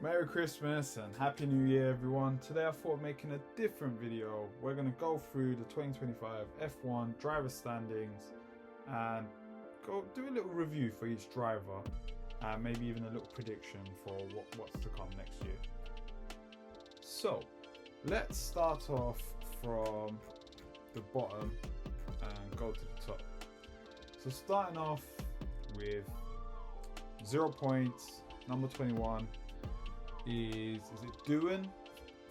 Merry Christmas and Happy New Year everyone. Today I thought of making a different video. We're going to go through the 2025 F1 driver standings and go do a little review for each driver and maybe even a little prediction for what's to come next year. So let's start off from the bottom and go to the top. So starting off with 0 points, number 21 is it Doohan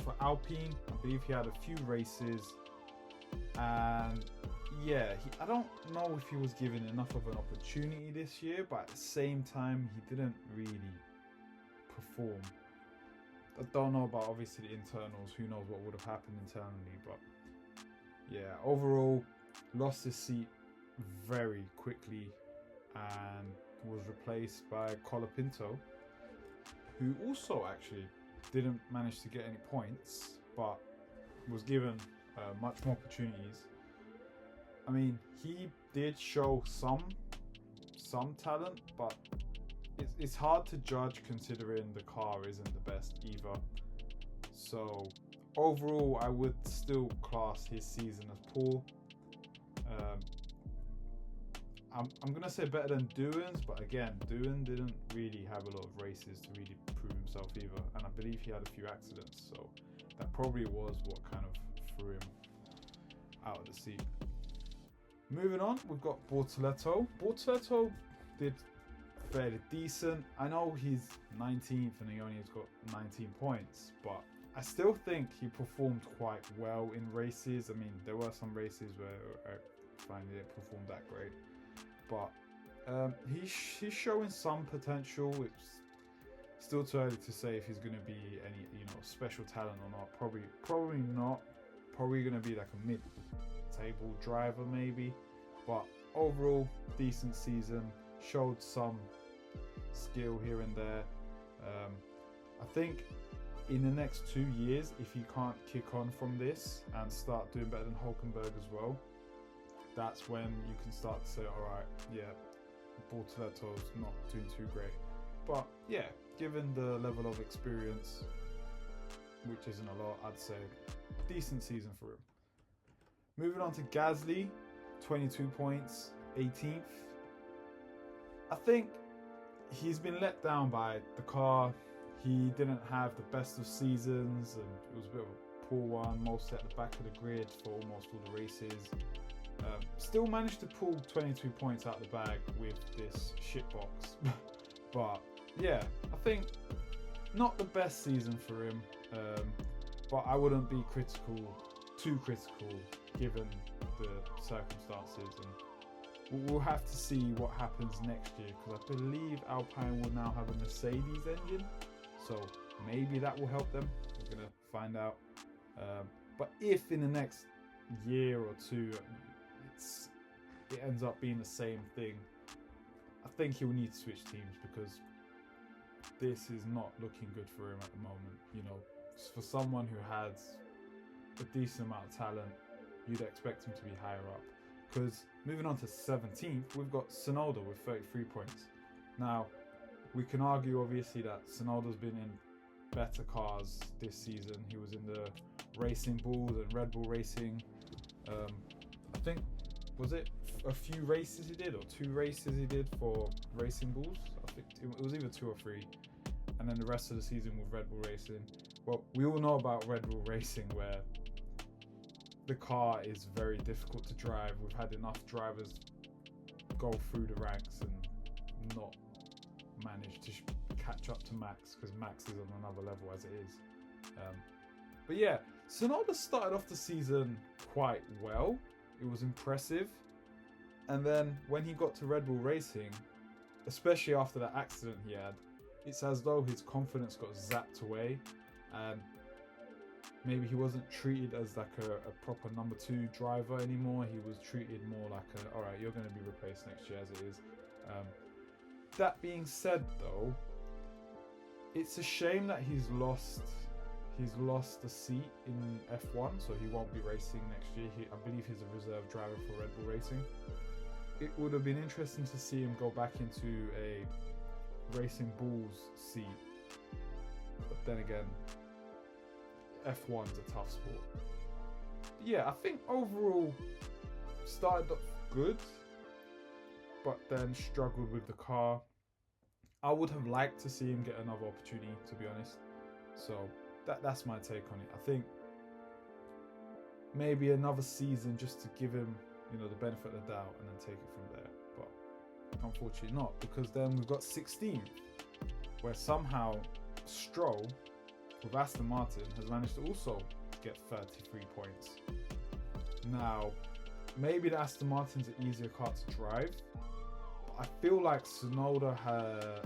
for Alpine. I believe he had a few races, and yeah, I don't know if he was given enough of an opportunity this year, but at the same time he didn't really perform. I don't know about obviously the internals, who knows what would have happened internally, but yeah, overall lost his seat very quickly and was replaced by Colapinto, who also actually didn't manage to get any points, but was given much more opportunities. I mean, he did show some talent, but it's hard to judge considering the car isn't the best either. So overall, I would still class his season as poor. I'm gonna say better than Doohan's, but again, Doohan didn't really have a lot of races to really prove himself either, and I believe he had a few accidents, so that probably was what kind of threw him out of the seat. Moving on, we've got Bortoleto. Bortoleto did fairly decent. I know he's 19th and he only has got 19 points, but I still think he performed quite well in races. I mean, there were some races where I finally didn't perform that great, but he's showing some potential. It's still too early to say if he's going to be any special talent or not. Probably not. Probably going to be like a mid-table driver maybe, but overall decent season. Showed some skill here and there. I think in the next 2 years, if you can't kick on from this and start doing better than Hulkenberg as well, that's when you can start to say, all right, yeah, Bortoleto's not doing too great. But yeah, given the level of experience, which isn't a lot, I'd say decent season for him. Moving on to Gasly, 22 points, 18th. I think he's been let down by the car. He didn't have the best of seasons, and it was a bit of a poor one, mostly at the back of the grid for almost all the races. Still managed to pull 22 points out of the bag with this shitbox. But yeah, I think not the best season for him, but I wouldn't be too critical given the circumstances, and we'll have to see what happens next year, because I believe Alpine will now have a Mercedes engine, so maybe that will help them. We're going to find out. But if in the next year or two it ends up being the same thing, I think he'll need to switch teams, because this is not looking good for him at the moment. You know, for someone who has a decent amount of talent, you'd expect him to be higher up. Because moving on to 17th, we've got Tsunoda with 33 points. Now, we can argue obviously that Tsunoda's been in better cars this season. He was in the Racing Bulls and Red Bull Racing. I think, was it a few races he did, or 2 races he did for Racing Bulls? I think it was either 2 or 3. And then the rest of the season with Red Bull Racing. Well, we all know about Red Bull Racing, where the car is very difficult to drive. We've had enough drivers go through the ranks and not manage to catch up to Max, because Max is on another level as it is. But yeah, Tsunoda started off the season quite well. It was impressive. And then when he got to Red Bull Racing, especially after that accident he had, it's as though his confidence got zapped away, and maybe he wasn't treated as like a proper number 2 driver anymore. He was treated more like all right, you're going to be replaced next year as it is. That being said though, it's a shame that he's lost a seat in F1, so he won't be racing next year. I believe he's a reserve driver for Red Bull Racing. It would have been interesting to see him go back into a Racing Bulls seat then again, F1's a tough sport. Yeah, I think overall started off good, but then struggled with the car. I would have liked to see him get another opportunity, to be honest. So that's my take on it. I think maybe another season just to give him, the benefit of the doubt and then take it from there. But unfortunately not, because then we've got 16th, where somehow Stroll with Aston Martin has managed to also get 33 points. Now, maybe the Aston Martin's an easier car to drive, but I feel like Tsunoda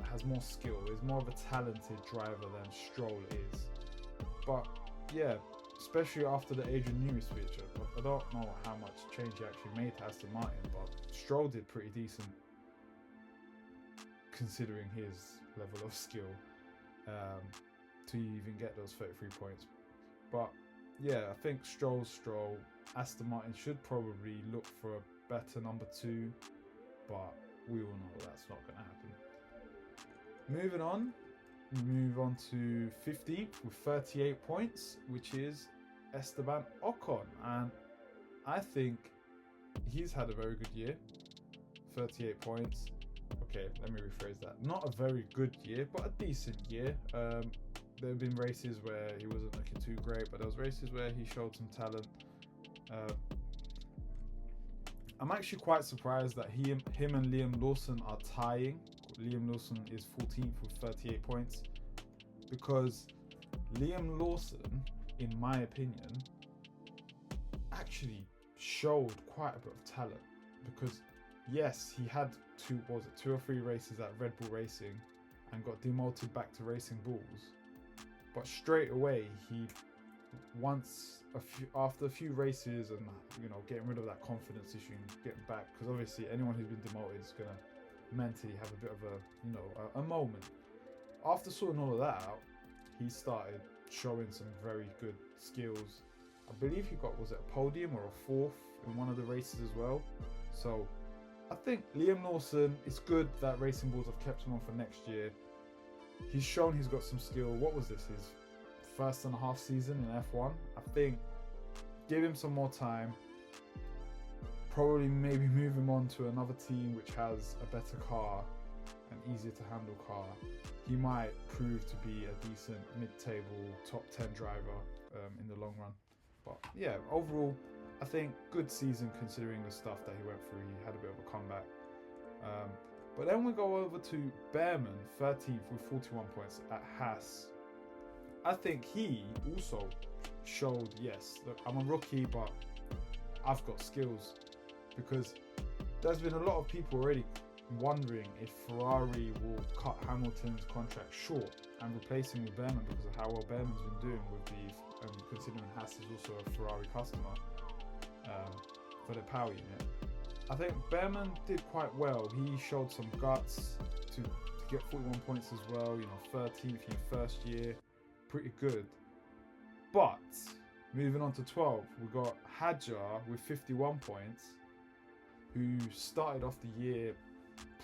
has more skill, is more of a talented driver than Stroll is. But yeah, especially after the Adrian Newey switch, I don't know how much change he actually made to Aston Martin, but Stroll did pretty decent considering his level of skill to even get those 33 points. But yeah, I think Stroll. Aston Martin should probably look for a better number 2, but we all know that's not going to happen. Moving on, we move on to 15th with 38 points, which is Esteban Ocon, and I think he's had a very good year. 38 points. Okay, let me rephrase that. Not a very good year, but a decent year. There have been races where he wasn't looking too great, but there was races where he showed some talent. I'm actually quite surprised that him and Liam Lawson are tying. Liam Lawson is 14th with 38 points, because Liam Lawson, in my opinion, actually showed quite a bit of talent. Because yes, he had two or three races at Red Bull Racing and got demoted back to Racing Bulls, but straight away after a few races and getting rid of that confidence issue and getting back, because obviously anyone who's been demoted is gonna mentally have a bit of a moment. After sorting all of that out, he started showing some very good skills. I believe he got, was it a podium or a 4th in one of the races as well. So I think Liam Lawson, it's good that Racing Bulls have kept him on for next year. He's shown he's got some skill. What was this, his 1.5 season in F1? I think give him some more time. Probably maybe move him on to another team which has a better car, an easier to handle car. He might prove to be a decent mid-table top 10 driver in the long run. But yeah, overall, I think good season considering the stuff that he went through. He had a bit of a comeback. But then we go over to Behrman, 13th with 41 points at Haas. I think he also showed, yes, look, I'm a rookie, but I've got skills. Because there's been a lot of people already wondering if Ferrari will cut Hamilton's contract short and replace him with Behrman because of how well Behrman's been doing with the, considering Haas is also a Ferrari customer for the power unit. I think Behrman did quite well. He showed some guts to get 41 points as well. 13th in your first year, pretty good. But moving on to 12, we got Hadjar with 51 points, who started off the year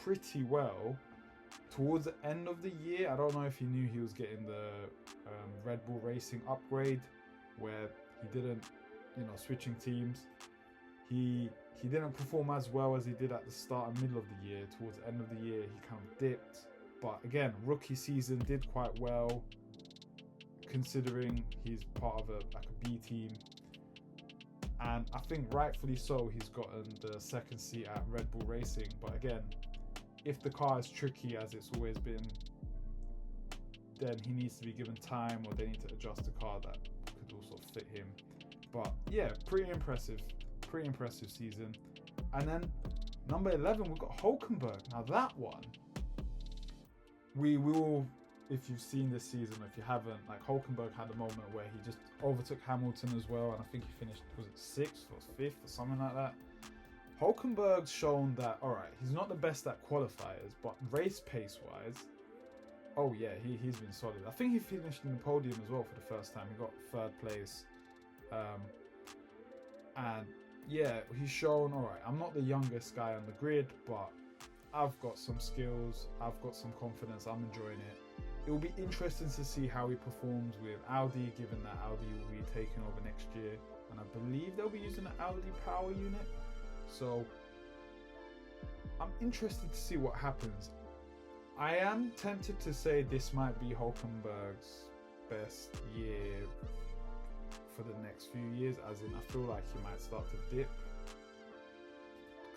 pretty well. Towards the end of the year, I don't know if he knew he was getting the Red Bull Racing upgrade, where he didn't, switching teams. He didn't perform as well as he did at the start and middle of the year. Towards the end of the year, he kind of dipped. But again, rookie season did quite well, considering he's part of a B team. And I think rightfully so, he's gotten the second seat at Red Bull Racing. But again, if the car is tricky as it's always been, then he needs to be given time, or they need to adjust the car that could also fit him. But yeah, pretty impressive season. And then number 11, we've got Hulkenberg. Now that one, we will, if you've seen this season, if you haven't, like Hulkenberg had a moment where he just overtook Hamilton as well, and I think he finished, was it 6th or 5th or something like that. Hulkenberg's shown that, alright, he's not the best at qualifiers, but race pace wise, oh yeah, he's been solid. I think he finished in the podium as well for the first time. He got 3rd place. And yeah, he's shown, alright, I'm not the youngest guy on the grid, but I've got some skills, I've got some confidence, I'm enjoying it. it will be interesting to see how he performs with Audi, given that Audi will be taking over next year, and I believe they'll be using an Audi power unit. So I'm interested to see what happens. I am tempted to say this might be Hulkenberg's best year for the next few years, as in I feel like he might start to dip,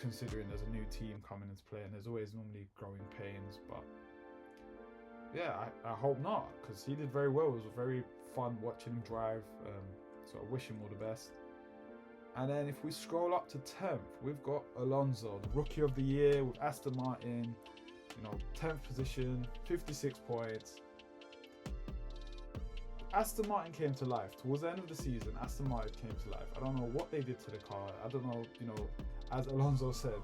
considering there's a new team coming into play and there's always normally growing pains. But yeah, I hope not, because he did very well. It was very fun watching him drive, so I wish him all the best. And then if we scroll up to 10th, we've got Alonso, the Rookie of the Year with Aston Martin, 10th position, 56 points. Aston Martin came to life. Towards the end of the season, Aston Martin came to life. I don't know what they did to the car. I don't know, as Alonso said,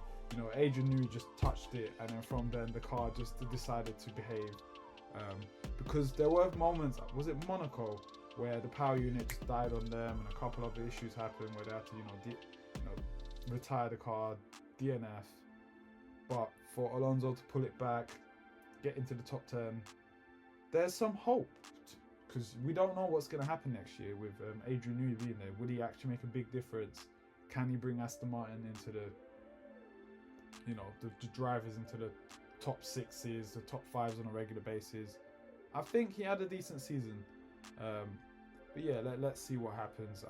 Adrian Newey just touched it, and then from then the car just decided to behave. Because there were moments, was it Monaco, where the power unit just died on them, and a couple other issues happened where they had to, retire the car, DNF. But for Alonso to pull it back, get into the top 10, there's some hope. Because we don't know what's going to happen next year with Adrian Newey being there. Will he actually make a big difference? Can he bring Aston Martin into the drivers into the top 6s, the top 5s on a regular basis? I think he had a decent season. But yeah, let's see what happens.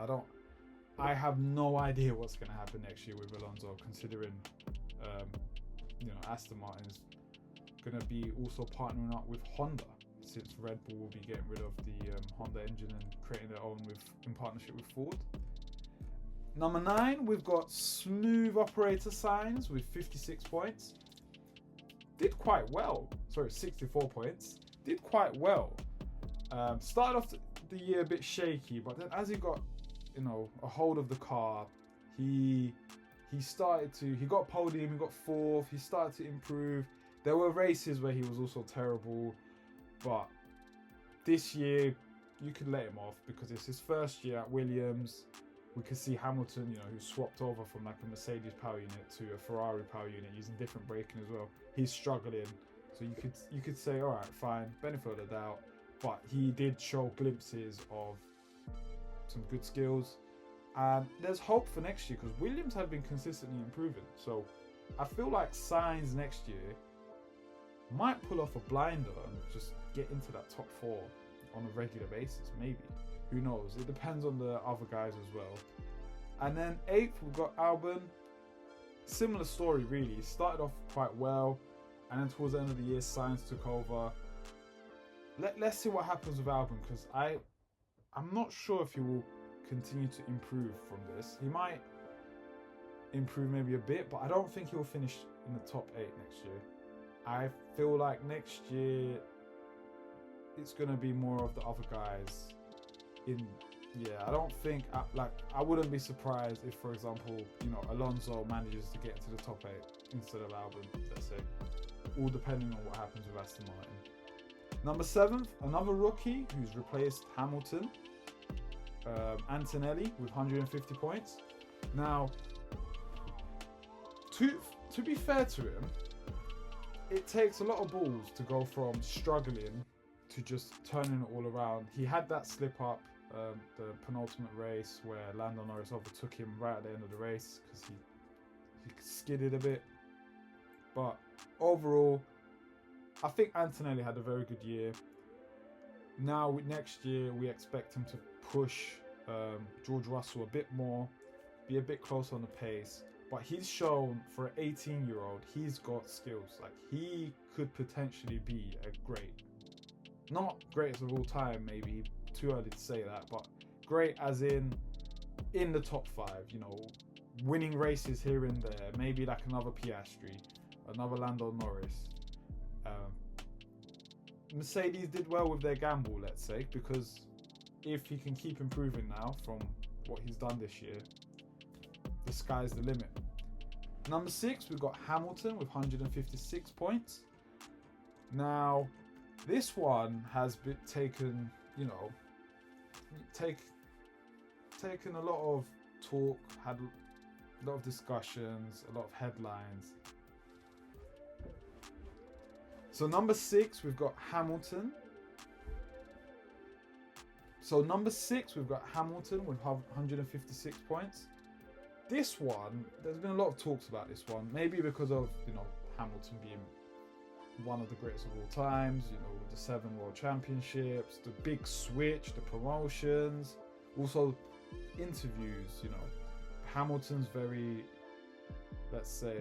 I have no idea what's going to happen next year with Alonso, considering Aston Martin's going to be also partnering up with Honda, since Red Bull will be getting rid of the Honda engine and creating their own in partnership with Ford. Number 9, we've got Smooth Operator Signs with 56 points. Did quite well. Sorry, 64 points. Did quite well. Started off the year a bit shaky, but then as he got, a hold of the car, he got podium, he got 4th, he started to improve. There were races where he was also terrible, but this year you could let him off because it's his first year at Williams. We could see Hamilton, who swapped over from like a Mercedes power unit to a Ferrari power unit using different braking as well. He's struggling, so you could say, all right, fine, benefit of the doubt, but he did show glimpses of some good skills, and there's hope for next year because Williams have been consistently improving. So I feel like Sainz next year might pull off a blinder and just get into that top 4 on a regular basis, maybe. Who knows? It depends on the other guys as well. And then 8th, we've got Albon. Similar story, really. He started off quite well, and then towards the end of the year, Sainz took over. Let's see what happens with Albon, because I'm not sure if he will continue to improve from this. He might improve maybe a bit, but I don't think he'll finish in the top 8 next year. I feel like next year it's going to be more of the other guys. I don't think, I wouldn't be surprised if, for example, Alonso manages to get into the top 8 instead of Albon, let's say. All depending on what happens with Aston Martin. Number 7th, another rookie who's replaced Hamilton, Antonelli with 150 points. Now, to be fair to him, it takes a lot of balls to go from struggling to just turning it all around. He had that slip up, the penultimate race, where Lando Norris overtook him right at the end of the race because he skidded a bit. But overall, I think Antonelli had a very good year. Now, next year, we expect him to push George Russell a bit more, be a bit closer on the pace. But he's shown, for an 18-year-old, he's got skills. Like, he could potentially be a great, not greatest of all time, maybe, too early to say that, but great as in the top 5, winning races here and there, maybe like another Piastri, another Lando Norris. Mercedes did well with their gamble, let's say, because if he can keep improving now from what he's done this year, the sky's the limit. Number 6, we've got Hamilton with 156 points. Now, this one has been taken, taken a lot of talk, had a lot of discussions, a lot of headlines. So number 6, we've got Hamilton So number 6, we've got Hamilton with 156 points. This one, there's been a lot of talks about this one. Maybe because of, Hamilton being one of the greatest of all times, with the 7 World Championships, the big switch, the promotions, also interviews, Hamilton's very, let's say,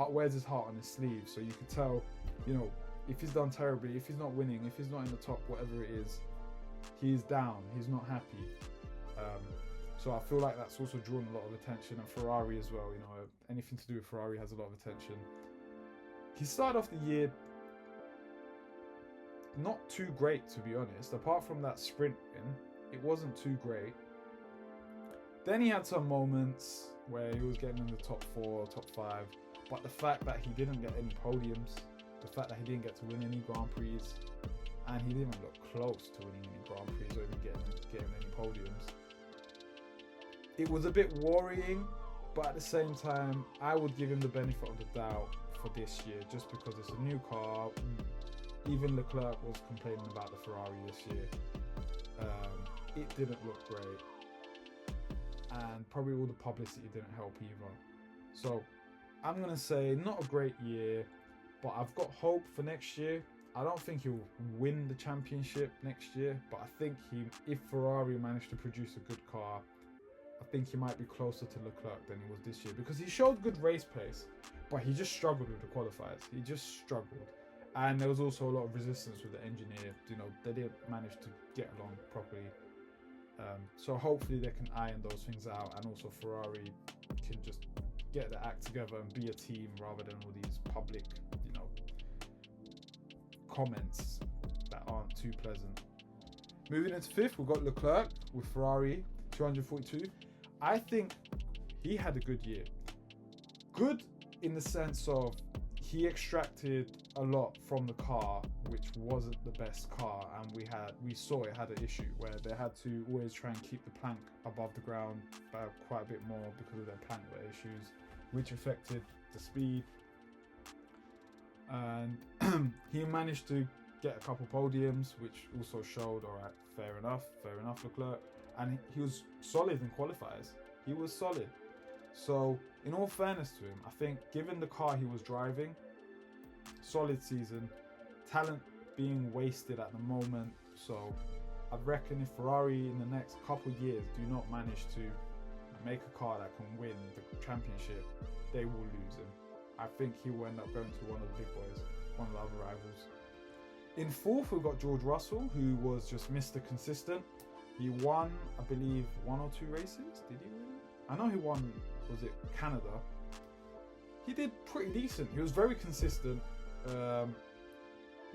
wears his heart on his sleeve. So you can tell, if he's done terribly, if he's not winning, if he's not in the top, whatever it is, he's down, he's not happy. So I feel like that's also drawn a lot of attention, and Ferrari as well. Anything to do with Ferrari has a lot of attention. He started off the year not too great, to be honest. Apart from that sprint win, it wasn't too great. Then he had some moments where he was getting in the top 4, top 5. But the fact that he didn't get any podiums, the fact that he didn't get to win any Grand Prix, and he didn't even look close to winning any Grand Prix or even getting any podiums, it was a bit worrying. But at the same time, I would give him the benefit of the doubt for this year, just because it's a new car. Even Leclerc was complaining about the Ferrari this year. It didn't look great, and probably all the publicity didn't help either. So I'm going to say not a great year, but I've got hope for next year. I don't think he'll win the championship next year, but I think if Ferrari managed to produce a good car, I think he might be closer to Leclerc than he was this year, because he showed good race pace, but he just struggled with the qualifiers. He just struggled. And there was also a lot of resistance with the engineer. They didn't manage to get along properly. So hopefully they can iron those things out, and also Ferrari can just get their act together and be a team rather than all these public, comments that aren't too pleasant. Moving into 5th, we've got Leclerc with Ferrari, 242. I think he had a good year. Good in the sense of he extracted a lot from the car, which wasn't the best car, and we saw it had an issue where they had to always try and keep the plank above the ground by quite a bit more because of their plank wear issues, which affected the speed. And he managed to get a couple podiums, which also showed, all right, fair enough, Leclerc. And he was solid in qualifiers. He was solid. So, in all fairness to him, I think given the car he was driving, solid season, talent being wasted at the moment. So, I reckon if Ferrari in the next couple of years do not manage to make a car that can win the championship, they will lose him. I think he will end up going to one of the big boys, one of the other rivals. In 4th, we've got George Russell, who was just Mr. Consistent. He won, I believe, 1 or 2 races. Did he win? I know he won, was it Canada? He did pretty decent. He was very consistent.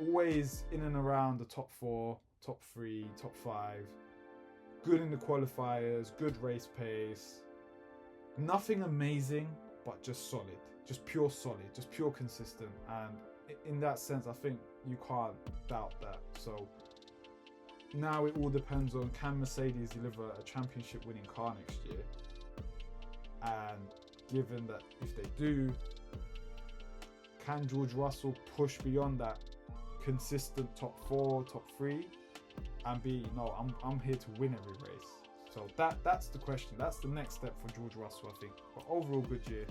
Always in and around the top 4, top 3, top 5. Good in the qualifiers, good race pace. Nothing amazing, but just solid. Just pure solid, just pure consistent. And in that sense, I think you can't doubt that. So now it all depends on, can Mercedes deliver a championship winning car next year? And given that if they do, can George Russell push beyond that consistent top 4, top 3 and be, I'm here to win every race? So that's the question. That's the next step for George Russell, I think. But overall, good year.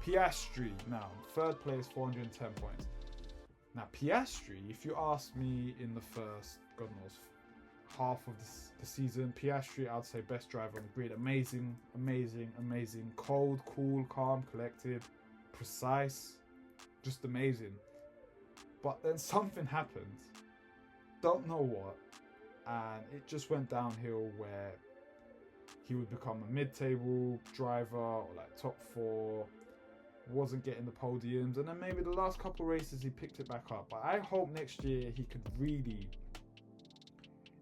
Piastri now, 3rd place, 410 points. Now, Piastri, if you ask me in the first, God knows, half of the season, Piastri, I'd say best driver on the grid. Amazing. Cold, cool, calm, collected, precise. Just amazing. But then something happened. Don't know what. And it just went downhill where he would become a mid-table driver or like top 4. Wasn't getting the podiums, and then maybe the last couple races he picked it back up. But I hope next year he could really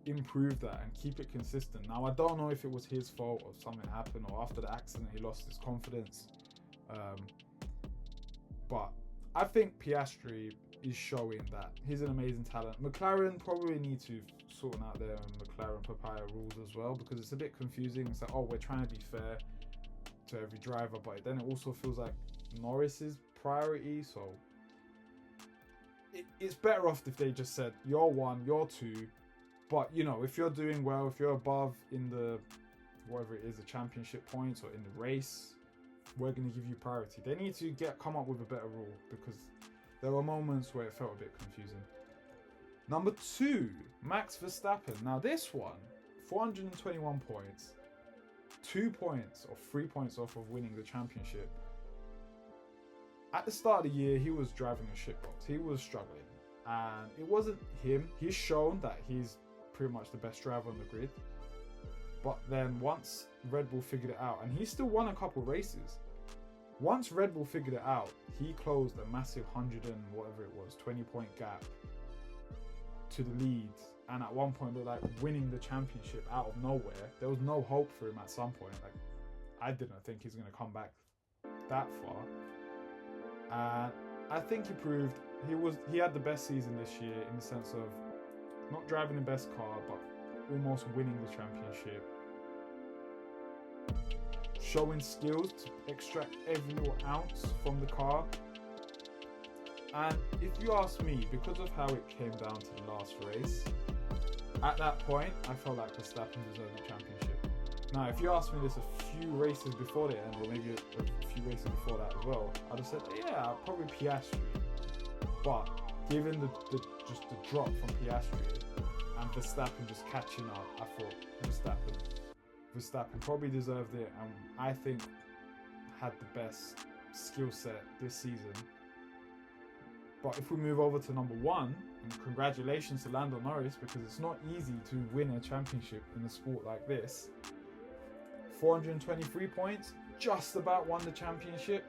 improve that and keep it consistent. Now, I don't know if it was his fault or something happened, or after the accident he lost his confidence. But I think Piastri is showing that he's an amazing talent. McLaren probably need to sort out their McLaren papaya rules as well, because it's a bit confusing. It's like, we're trying to be fair to every driver, but then it also feels like Norris's priority. So it's better off if they just said, you're 1, you're 2, But, you know, if you're doing well, if you're above in the, whatever it is, the championship points or in the race, we're going to give you priority. They need to come up with a better rule, because there were moments where it felt a bit confusing. Number 2, Max Verstappen. Now this one, 421 points, 2 points or 3 points off of winning the championship. At the start of the year, he was driving a shitbox. He was struggling. And it wasn't him. He's shown that he's pretty much the best driver on the grid. But then once Red Bull figured it out, and he still won a couple races. Once Red Bull figured it out, he closed a massive 100 and whatever it was, 20-point gap to the lead. And at one point, looked like winning the championship out of nowhere. There was no hope for him at some point. Like, I didn't think he's going to come back that far. And I think he proved he had the best season this year, in the sense of not driving the best car, but almost winning the championship. Showing skills to extract every little ounce from the car. And if you ask me, because of how it came down to the last race, at that point, I felt like Verstappen deserved the championship. Now, if you asked me this a few races before the end, or maybe a few races before that as well, I'd have said, yeah, probably Piastri. But given the drop from Piastri and Verstappen just catching up, I thought Verstappen probably deserved it, and I think had the best skill set this season. But if we move over to number 1, and congratulations to Lando Norris, because it's not easy to win a championship in a sport like this. 423 points, just about won the championship.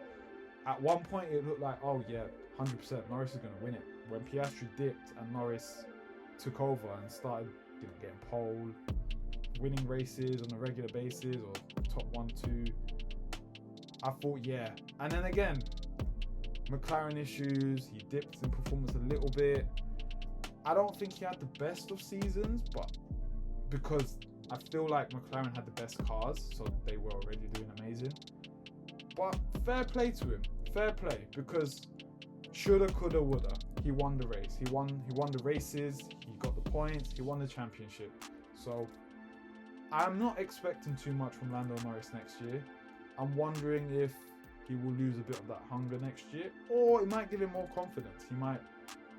At one point it looked like, oh yeah, 100% Norris is going to win it. When Piastri dipped and Norris took over and started getting pole, winning races on a regular basis, or top 1, 2, I thought, yeah. And then again, McLaren issues, he dipped in performance a little bit. I don't think he had the best of seasons, but because I feel like McLaren had the best cars, so they were already doing amazing. But fair play to him, fair play, because shoulda, coulda, woulda. He won the race. He won the races. He got the points. He won the championship. So I'm not expecting too much from Lando Norris next year. I'm wondering if he will lose a bit of that hunger next year, or it might give him more confidence. He might,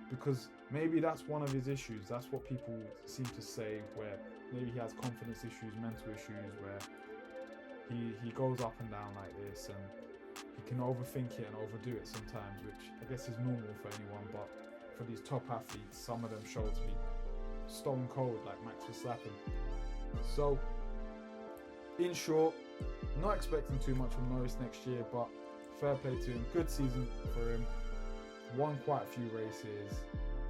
because maybe that's one of his issues. That's what people seem to say, where maybe he has confidence issues, mental issues, where he goes up and down like this, and he can overthink it and overdo it sometimes, which I guess is normal for anyone, but for these top athletes, some of them show to be stone cold, like Max Verstappen. So, in short, not expecting too much from Norris next year, but fair play to him. Good season for him. Won quite a few races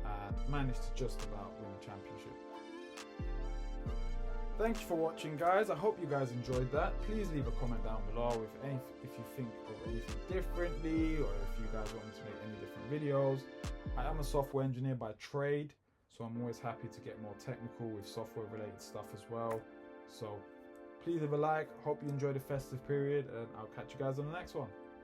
and managed to just about win the championship. Thank you for watching, guys. I hope you guys enjoyed that. Please leave a comment down below if you think of anything differently, or if you guys want me to make any different videos. I am a software engineer by trade, so I'm always happy to get more technical with software related stuff as well. So please leave a like. Hope you enjoy the festive period, and I'll catch you guys on the next one.